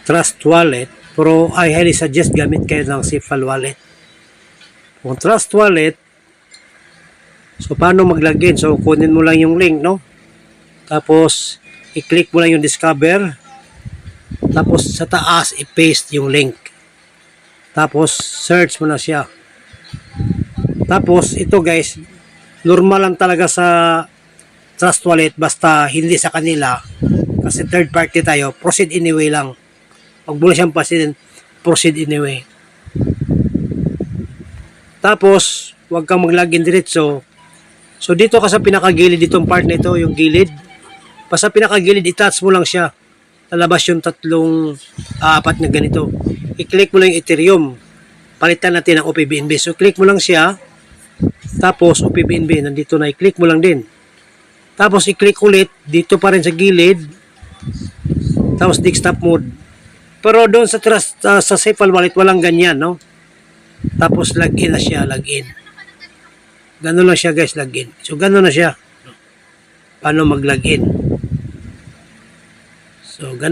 Trust Wallet, pero I highly suggest gamit kayo ng Cefal Wallet. Kung Trust Wallet, so paano mag-login? So kunin mo lang yung link, no? Tapos i-click mo lang yung discover. Tapos sa taas i-paste yung link. Tapos search mo na siya. Tapos ito guys, normal lang talaga sa Trust Wallet, basta hindi sa kanila kasi third party tayo, proceed anyway lang. Huwag mo na siyang pasin, proceed anyway. Tapos huwag kang mag-login diretso. So dito ka sa pinakagilid, ditong part na ito, yung gilid, basta pinakagilid, i-touch mo lang siya, lalabas yung apat na ganito. I-click mo lang yung Ethereum, palitan natin ang OPBNB. So click mo lang siya, tapos OPBNB nandito na, i-click mo lang din. Tapos i-click ulit dito pa rin sa gilid, tapos desktop mode. Pero doon sa Cefal Wallet walang ganyan, no? Tapos login na siya, login. Ganun lang siya guys, login. So ganun na siya. Paano mag-login?